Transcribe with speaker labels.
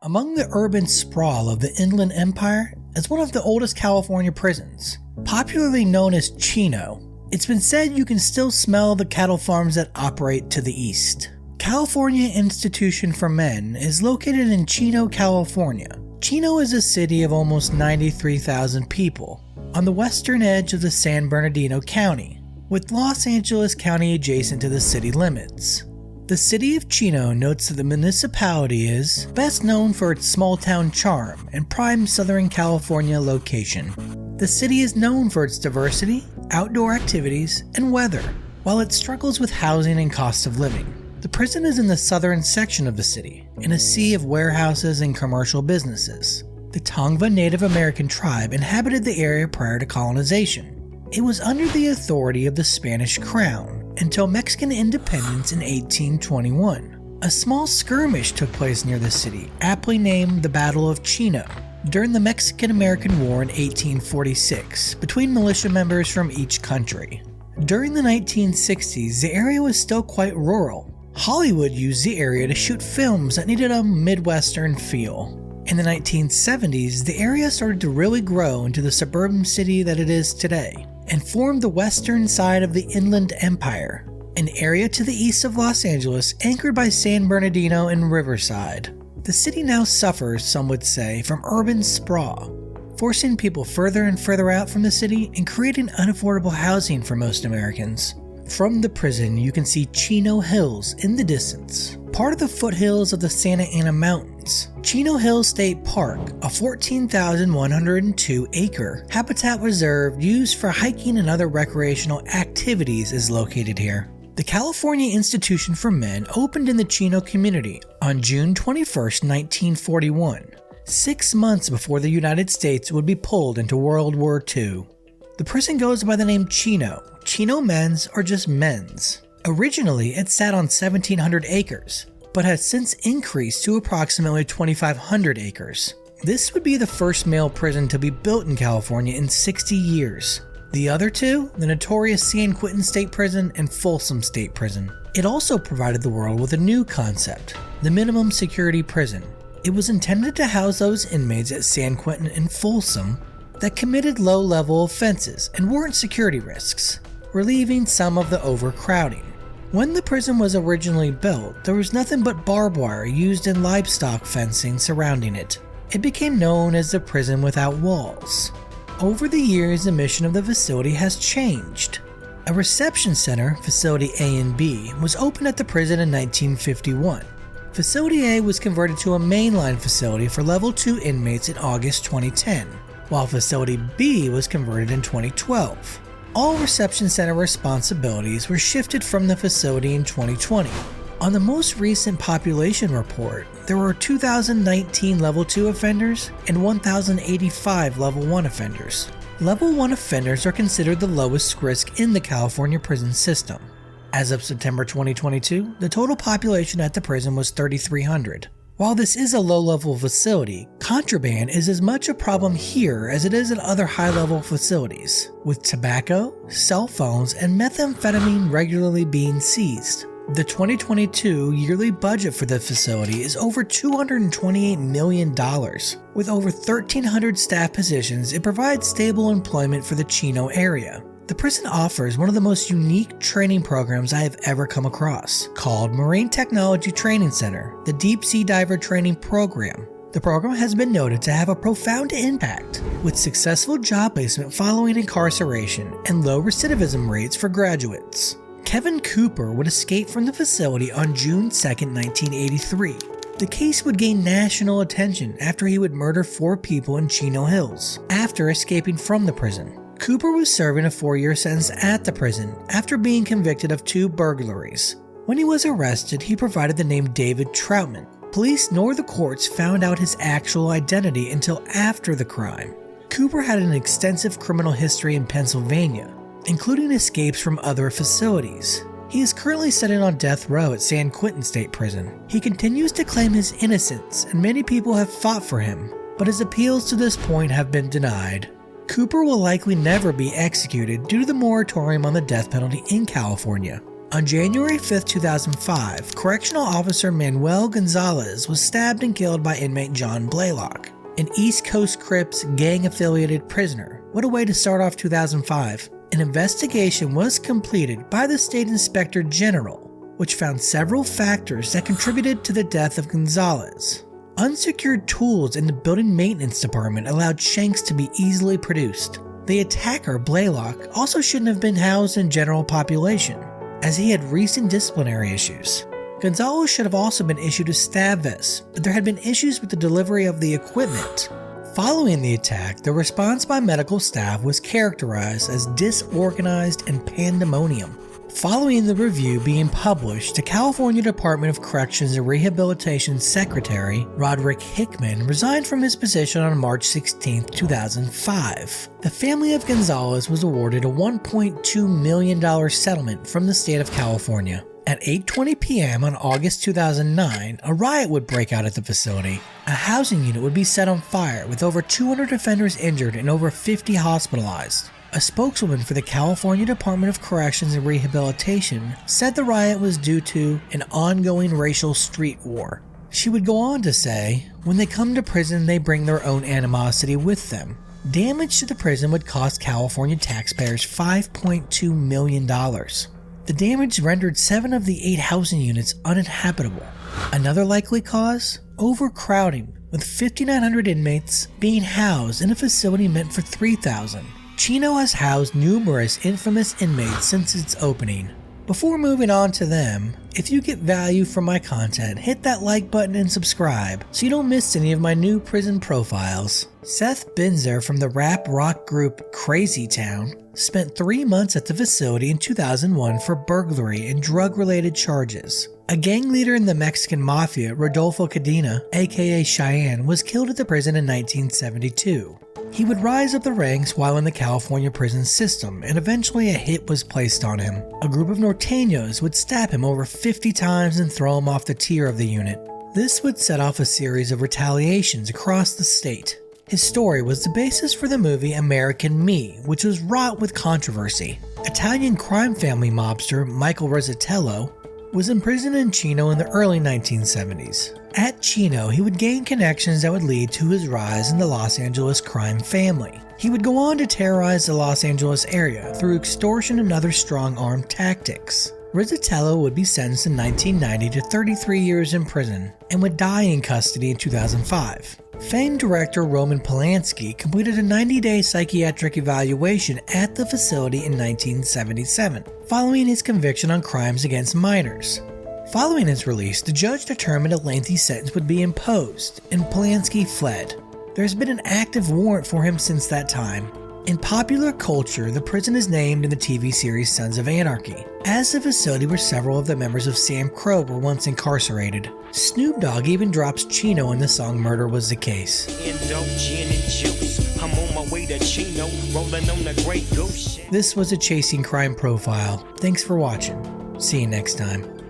Speaker 1: among the urban sprawl of the Inland Empire is one of the oldest California prisons, popularly known as Chino. It's been said you can still smell the cattle farms that operate to the east. California Institution for Men is located in Chino, California. Chino is a city of almost 93,000 people on the western edge of the San Bernardino County, with Los Angeles County adjacent to the city limits. The city of Chino notes that the municipality is best known for its small-town charm and prime Southern California location. The city is known for its diversity, outdoor activities, and weather, while it struggles with housing and cost of living. The prison is in the southern section of the city, in a sea of warehouses and commercial businesses. The Tongva Native American tribe inhabited the area prior to colonization. It was under the authority of the Spanish crown until Mexican independence in 1821. A small skirmish took place near the city, aptly named the Battle of Chino, during the Mexican-American War in 1846 between militia members from each country. During the 1960s, the area was still quite rural. Hollywood used the area to shoot films that needed a Midwestern feel. In the 1970s, the area started to really grow into the suburban city that it is today, and formed the western side of the Inland Empire, an area to the east of Los Angeles anchored by San Bernardino and Riverside. The city now suffers, some would say, from urban sprawl, forcing people further and further out from the city and creating unaffordable housing for most Americans. From the prison, you can see Chino Hills in the distance, part of the foothills of the Santa Ana Mountains. Chino Hills State Park, a 14,102-acre habitat reserve used for hiking and other recreational activities, is located here. The California Institution for Men opened in the Chino community on June 21, 1941, 6 months before the United States would be pulled into World War II. The prison goes by the name Chino, Chino Men's, or just Men's. Originally, it sat on 1,700 acres, but has since increased to approximately 2,500 acres. This would be the first male prison to be built in California in 60 years. The other two, the notorious San Quentin State Prison and Folsom State Prison. It also provided the world with a new concept, the minimum security prison. It was intended to house those inmates at San Quentin and Folsom that committed low-level offenses and weren't security risks, relieving some of the overcrowding. When the prison was originally built, there was nothing but barbed wire used in livestock fencing surrounding it. It became known as the prison without walls. Over the years, the mission of the facility has changed. A reception center, Facility A and B, was opened at the prison in 1951. Facility A was converted to a mainline facility for Level 2 inmates in August 2010, while Facility B was converted in 2012. All reception center responsibilities were shifted from the facility in 2020. On the most recent population report, there were 2,019 Level 2 offenders and 1,085 Level 1 offenders. Level 1 offenders are considered the lowest risk in the California prison system. As of September 2022, the total population at the prison was 3,300. While this is a low-level facility, contraband is as much a problem here as it is at other high-level facilities, with tobacco, cell phones, and methamphetamine regularly being seized. The 2022 yearly budget for the facility is over $228 million. With over 1,300 staff positions, it provides stable employment for the Chino area. The prison offers one of the most unique training programs I have ever come across, called Marine Technology Training Center, the Deep Sea Diver Training Program. The program has been noted to have a profound impact, with successful job placement following incarceration and low recidivism rates for graduates. Kevin Cooper would escape from the facility on June 2, 1983. The case would gain national attention after he would murder 4 people in Chino Hills after escaping from the prison. Cooper was serving a 4-year sentence at the prison after being convicted of 2 burglaries. When he was arrested, he provided the name David Troutman. Police nor the courts found out his actual identity until after the crime. Cooper had an extensive criminal history in Pennsylvania, including escapes from other facilities. He is currently sitting on death row at San Quentin State Prison. He continues to claim his innocence, and many people have fought for him, but his appeals to this point have been denied. Cooper will likely never be executed due to the moratorium on the death penalty in California. On January 5, 2005, Correctional Officer Manuel Gonzalez was stabbed and killed by inmate John Blaylock, an East Coast Crips gang-affiliated prisoner. What a way to start off 2005. An investigation was completed by the State Inspector General, which found several factors that contributed to the death of Gonzalez. Unsecured tools in the building maintenance department allowed shanks to be easily produced. The attacker, Blaylock, also shouldn't have been housed in general population, as he had recent disciplinary issues. Gonzalez should have also been issued a stab vest, but there had been issues with the delivery of the equipment. Following the attack, the response by medical staff was characterized as disorganized and pandemonium. Following the review being published, the California Department of Corrections and Rehabilitation Secretary, Roderick Hickman, resigned from his position on March 16, 2005. The family of Gonzalez was awarded a $1.2 million settlement from the state of California. At 8:20 p.m. on August 2009, a riot would break out at the facility. A housing unit would be set on fire with over 200 offenders injured and over 50 hospitalized. A spokeswoman for the California Department of Corrections and Rehabilitation said the riot was due to an ongoing racial street war. She would go on to say, when they come to prison, they bring their own animosity with them. Damage to the prison would cost California taxpayers $5.2 million. The damage rendered 7 of the 8 housing units uninhabitable. Another likely cause? Overcrowding, with 5,900 inmates being housed in a facility meant for 3,000. Chino has housed numerous infamous inmates since its opening. Before moving on to them, if you get value from my content, hit that like button and subscribe so you don't miss any of my new prison profiles. Seth Binzer from the rap rock group Crazy Town spent 3 months at the facility in 2001 for burglary and drug-related charges. A gang leader in the Mexican Mafia, Rodolfo Cadena, aka Cheyenne, was killed at the prison in 1972. He would rise up the ranks while in the California prison system, and eventually a hit was placed on him. A group of norteños would stab him over 50 times and throw him off the tier of the unit. This would set off a series of retaliations across the state. His story was the basis for the movie American Me, which was wrought with controversy. Italian crime family mobster Michael Rizzatello was imprisoned in Chino in the early 1970s. At Chino, he would gain connections that would lead to his rise in the Los Angeles crime family. He would go on to terrorize the Los Angeles area through extortion and other strong-arm tactics. Rizzatello would be sentenced in 1990 to 33 years in prison and would die in custody in 2005. Famed director Roman Polanski completed a 90-day psychiatric evaluation at the facility in 1977, following his conviction on crimes against minors. Following his release, the judge determined a lengthy sentence would be imposed, and Polanski fled. There's been an active warrant for him since that time. In popular culture, the prison is named in the TV series Sons of Anarchy, as the facility where several of the members of Sam Crow were once incarcerated. Snoop Dogg even drops Chino in the song Murder Was the Case. This was a Chasing Crime profile. Thanks for watching. See you next time.